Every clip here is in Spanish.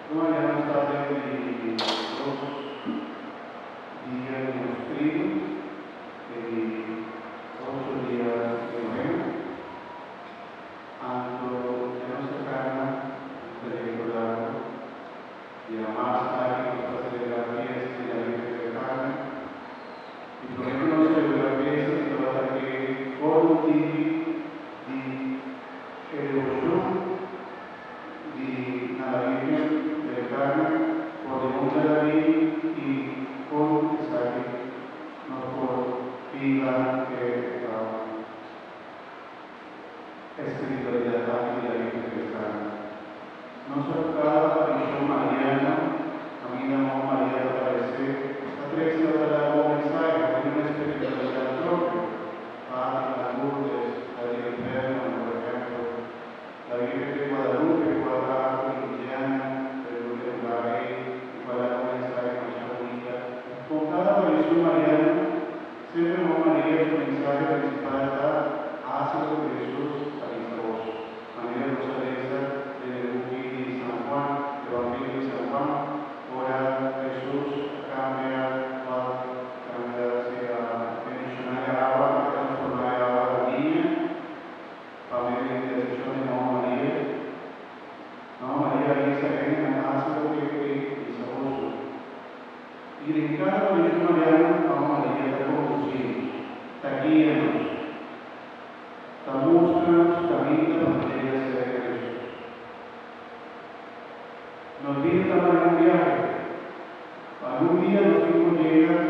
No hayamos stati di spirito e di otro día de novena, anche la nostra carne, per ricordarlo, di amarsi anche con la celebrar fiesta y la vida de carne, y por ejemplo no celebrar fiesta y toda que conti di devoción di la Virgen de carne, podemos dar ahí y con esa nos por vida espiritualidad y la Virgen de carne. No solo cada aparición mariana, a mí no María aparece, aprecia la mensaje, tiene una espiritualidad propia. Fátima, Lourdes, la del Inferno, por ejemplo, la Virgen de Guadalupe, Guadalupe, Indiana, de Lourdes, igual a la mensaje de María Bonita. Con cada aparición mariana, siempre María su mensaje principal da hacia lo que Jesús avisó. María Rosaleza de Luquí y San Juan, Evangelio de San Juan, ora Jesús cambia, hacia mencionar agua, transformar agua en niña, para ver la intercesión de Mamá María. Mamá María dice en hace lo que hizo. Y de cada aparición mariana, Mamá María está conduciendo, está guiándonos. La música también la materia de Jesús. Nos dice también un viaje. Algún día los hijos llegan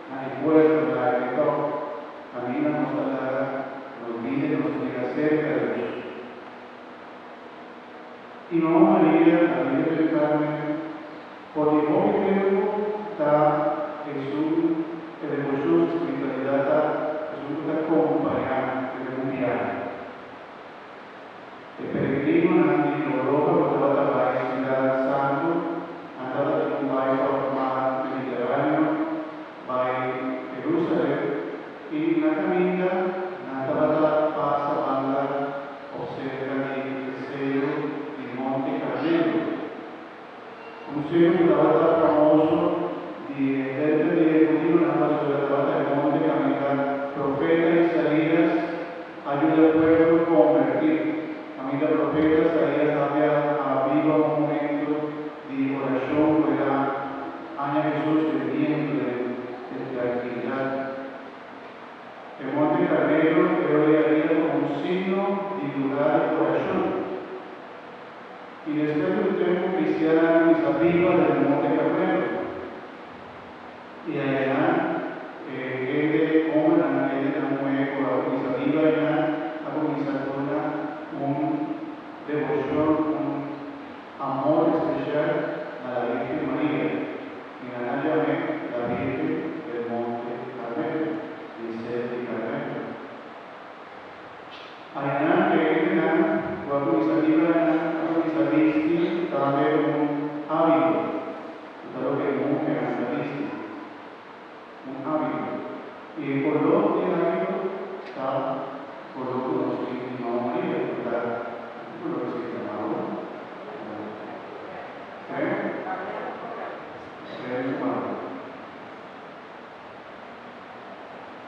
al puerto, la agregó, camina nos hablará, nos dice, nos llega cerca de Dios. Y Mamá María, la Virgen del Carmen, por el buen tiempo está Jesús, que de Jesús, espiritualidad, Jesús está acompañando de un viaje. El peregrino nandi in Europa poteva trovare città santo, andava da un paese mar Mediterraneo, vai Gerusalemme, e la cammina andava da passa banda, osserva il cielo, il monte Carmelo. Un cielo che era famoso di gente di continuo andava sulla monte Carmelo, profeta Isaías ayuda al pueblo a convertir. A mí la profeta Isaías había un momento de oración, era año Jesús viviendo de tranquilidad. El monte Carmelo yo le haría como un signo de lugar de oración. Y después de un tiempo cristiano y arriba del monte Carmelo. Y allá, él hombre, él era un hueco, y arriba allá, un devoción, un amor especial a la Virgen María. Y la llamé la Virgen del Monte Carmelo, dice el Carmelo. Allá que era, cuando iniciativa estaba un hábito, claro que nunca era un hábito. Y el color del hábito estaba color de Mamá María, ¿no lo que se llamaba?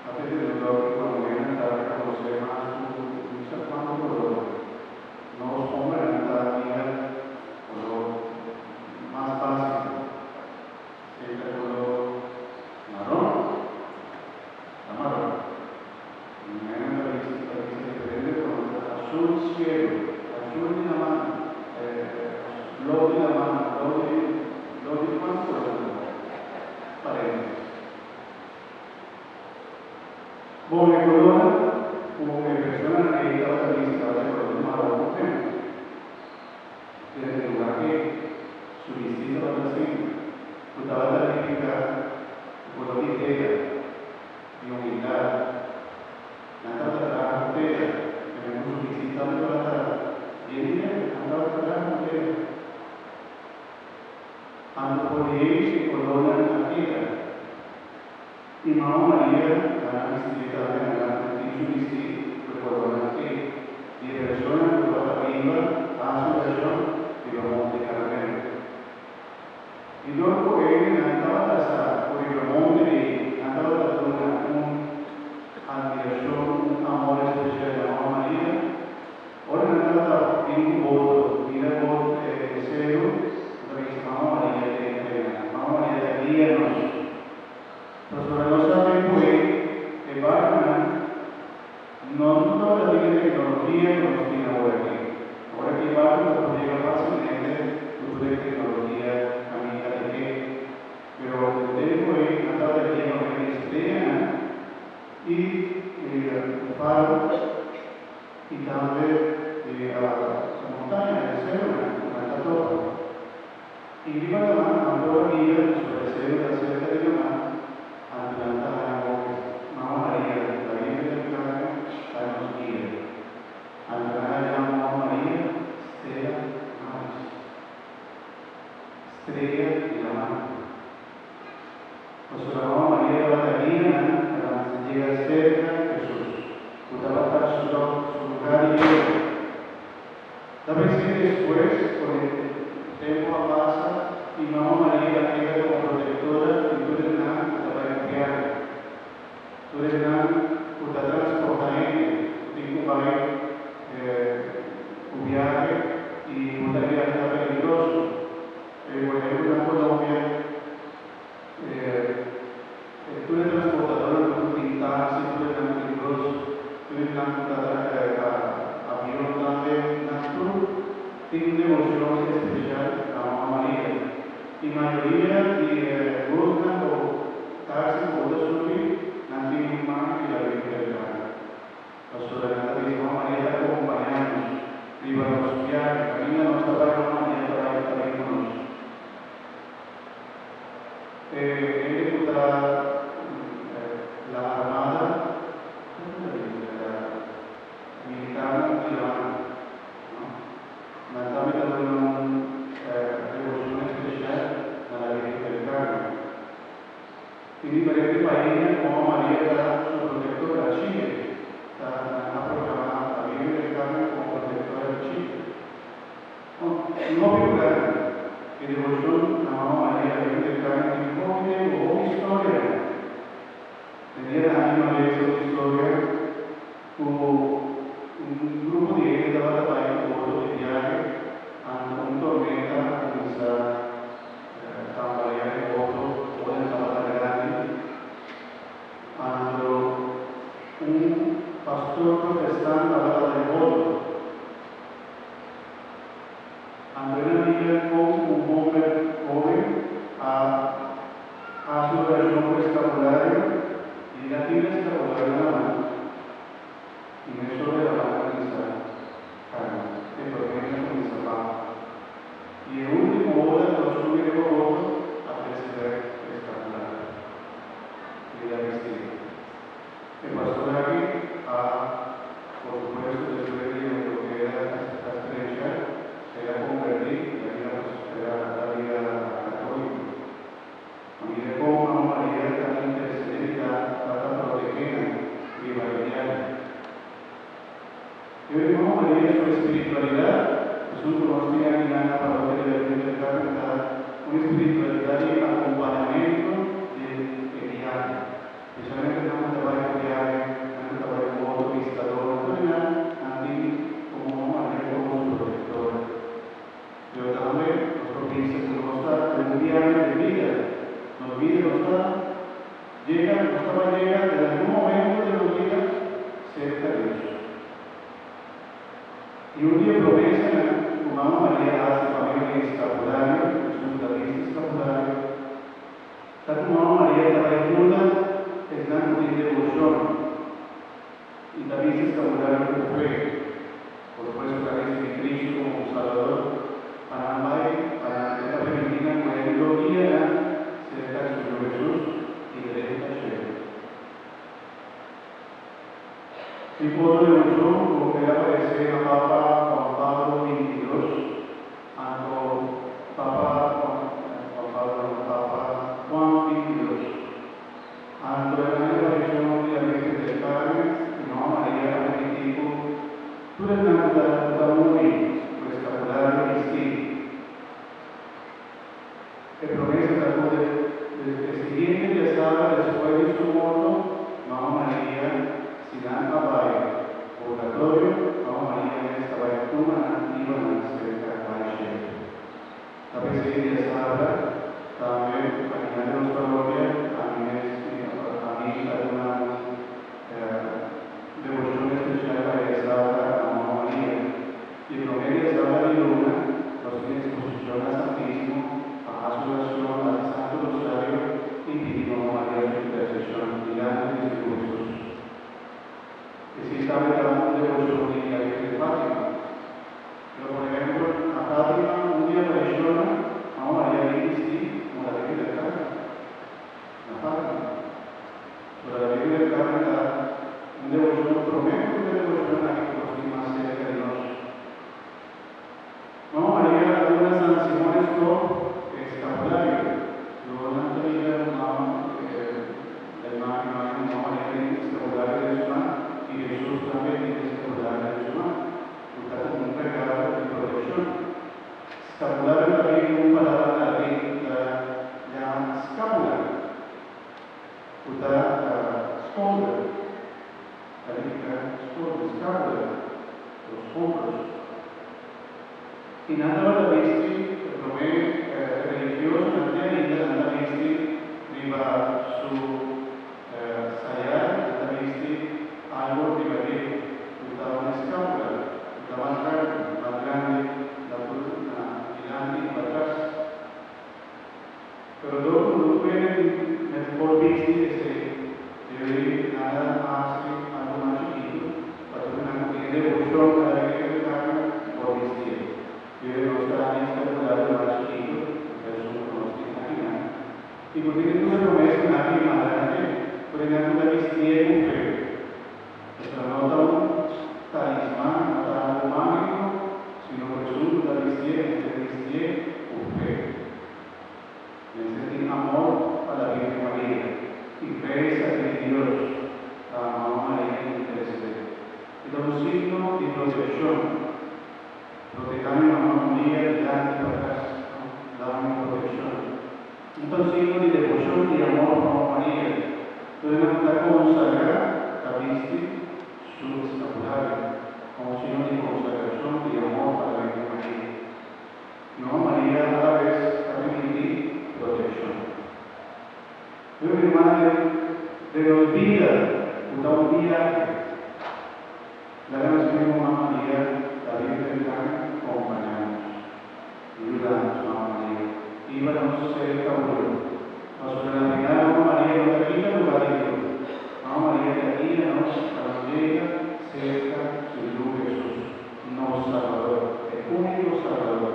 A veces de lo que cuando vienen a dar a conocer más, no sé cuánto color, no os pongan a dar color más básico, siempre color marrón, marrón. Azul cielo, azul de la mano, lo de la mano, lo de cuánto paredes. Bueno, el color, como que persona que estaba registrada de color marrón, desde el lugar que su distinto va a ser, estaba calificada color de tela y humildad, la tata de la frontera. Tenemos visitando la India, andaba a la mujer. Ando por ellos y colonan la tierra. Y Mamá María, la bicicleta de la bicicleta, colonan la tierra. Y de persona que va arriba a su versión de los montes Carmelo. Y dopo andava por il monte e andava da un'ammirazione, un amore speciale alla Mamma Maria. Ora andava in un voto, in un voto serio, dove dice Mamma Maria che è plena, Mamma Maria che guia-nos. Però sulla nostra tempo è Batman non tutta la tecnologia non lo spiega ora qui. Ora che Batman lo poteva facilmente tutta la tecnologia amica di che. Però il tempo è andata via con l'Estrella e fare i campi la montagna del cielo una torre. In prima domanda ancora via sulle serie della cerca di domani andata Mamma Maria, la Virgen del Carmen, a nos guía. Andrá ya Mamma Maria, Stella Maris. Estrella y la mano. Pues la Mamma Maria va a la llega cerca de Jesús. Puede bajar su lugar y también después, con el tiempo pasa y Mamma Maria la queda como protectora y tú eres nada que te va a enviar. Tú eres nada que te transportare, ti vai un viaje y un viaje peligroso. Por ejemplo, en Colombia, tú eres transportador de un pintar, si tú eres nada peligroso, tú eres nada avión también, tiene una devoción especial a Mamma Maria. Y mayoría buscan o taxi o de subir, no tienen más que la Virgen del Carmen. La soberanía de Mamma Maria está acompañándonos, viva los viajes, camina nuestra Mamma Maria para ir también con nosotros. Ejecuta la armada militar milana. Nata mi una devoción especial a la Virgen del Carmen. In differenti paesi, Mamma Maria era su protectora Chile, ha proclamato la Virgen del Carmen como protectora de Chile. No più grande, che devoción a Mamma Maria, la Virgen del Carmen, in come storia. Tenía anima de esa historia, un gruppo di gente dava da di viaje un tormenta comienza a tambaleare molto o nella batalla grande quando un pastor protestante aveva del voto andò in Amiga con un bomber joven a su relación escapulario y la tiene escapulario en la mano y en eso de la mano comienza que proviene con mis zapatos. Y el último hora de los últimos votos aparece el escapular y la vestida. El pastor aquí, por supuesto, después de lo que era la estrecha, era convertir y era la vida católica. A mí de cómo Mamma Maria también intercede y trata proteger y validar. Yo digo, Mamma Maria, su espiritualidad es un conocido en la parroquia de la Virgen del Carmen, una espiritualidad de acompañamiento del viaje. Especialmente cuando te vayas a viaje, cuando te vayas como otro visitador, a ti como Mamma Maria, como su protectora. Yo también, nuestro príncipe nos está en un viaje de vida, nos vive, nos está, llega, nos estaba llegando en algún momento de la vida cerca de Dios. Y un día promesa, Mamma Maria hace familia de escapulario, es un tapiz escapulario. Tal como Mamma Maria te ayuda, es la de devoción. Y tapiz escapulario como fe. Por supuesto, tapiz de Cristo como Salvador. Para que esta femenina pueda ir guiar cerca de su Jesús y de esta fe. Y por devoción, como que aparece a Papa Juan Pablo XXII, Papa Juan XXII, ante la aparición de la Virgen del Carmen, Mamma Maria ha permitido che promessa da del siguiente que estaba después de su muerto, Mamma María, Sinan Abai, Purgatorio, Mamma María, estaba en Tuma, Iban, cerca de la presidencia estaba también a nivel de los parroquias, a mí alguna devoción especial para esa Mamma María. Y en promedio estaba de luna, los tiene exposición al Santísimo, a su oración, al Santo Rosario y pidiendo a María su intercesión, mirando y Jesús. Que si estaba cada devoción de la Virgen de Fátima. Pero por ejemplo, a Fátima un día apareció a María Cristi como la Virgen del Carmen. La Fátima. Pero la Virgen del Carmen da un devoción, prometo una devoción a que nos más cerca de Dios. Mamma María da una San Simón escapulario. Luego la teoría de Mamma María tiene escapulario de su mano y Jesús también tiene escapulario de su mano. Está como un regalo de protección. Escapulario también es una palabra latín que llama scapula. Está shoulder. Scapula, los hombros. Y nada la visti, religioso, nada visti, viva su sayar, nada visti algo privativo. Estaba una escápula, estaba más grande, adelante y para atrás. Pero luego cuando pueden mejor visti, debe nada más algo más chiquito, para una devoción a la Virgen del Carmen por visti. Debe mostrar escapular más chiquito, pero eso no lo estoy imaginando. Y porque tiene una promesa nadie más grande, por ejemplo, la visti es un fe. Esto no da un talismán, no da algo mágico, sino Jesús la visti un fe. Es decir, amor a la Virgen María y fe a Dios, a Mamma María intercede. Es un signo de protección. Protejando a Mamma María delante y para atrás, dando protección. Un signo de devoción y amor a Mamma María. Entonces, la consagrar a Visti su escapulario, como signo de consagración y amor para la Virgen María. Y Mamma María a la vez también tiene protección. Yo, mi madre, de los días, un viaje, la relación con Mamma María, la Virgen del Carmen, acompañamos, ayudamos a Mamma María. Íbamos a ser cautos. Nos relacionamos con María, no termina lugar de Dios. Mamma María te guíanos para nos llega cerca de tu Jesús, no Salvador, el único Salvador.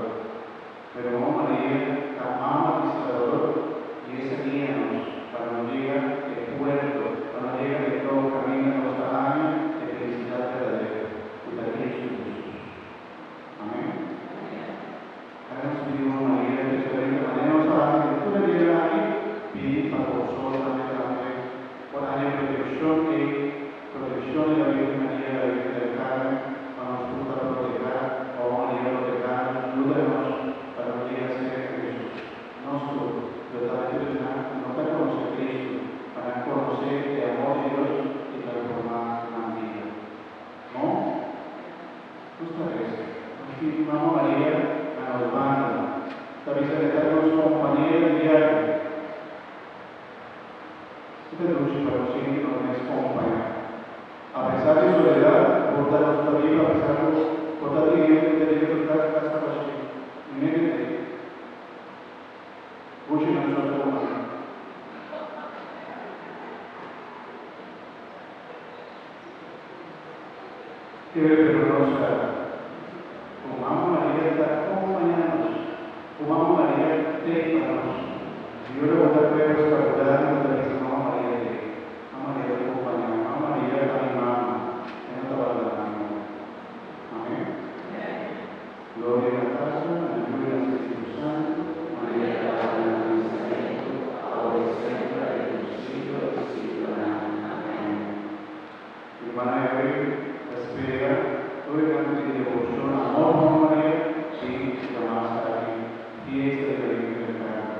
Pero Mamma María ama al Salvador y esa guíanos para nos llega el puerto, para nos llega de todo camino a nuestra alma de felicidad verdadera. Y la Cristo Jesús. Amén. Háganos pedir Mamma María de diferente manera, nos haga que tú le digas ahí, pide para vosotros también, por la protección de la Virgen María, la Virgen del Carmen, para nos gusta proteger, o María proteger, ayúdanos para no llegar a ser Jesús. Nosotros, totalmente no para conocer a Cristo, para conocer el amor de Dios y transformar la vida. ¿No? Justo eso. Así, Mamma María a los bandos. También se le da a los compañeros diarios. Esta lucha para los que nos acompaña. A pesar de su edad, por dar nuestra vida, a pesar de que tenemos que estar hasta los que Mucho nosotros como Mamma María está acompañándonos, como Mamma María te para yo le voy a dar pruebas para cuidar de nuestra Mamma María te acompaña, Mamma María está mi mamá, no te abandonamos. Amén. Gloria a la casa, a la lluvia del Espíritu Santo, María de la ahora y siempre, en los siglos de los siglos. Amén. Hermana de hoy, espera, hoy canto de devoción, amor, Mamma María, sí, llamamos aquí, fiesta de la Virgen del Carmen.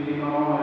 Hindi pa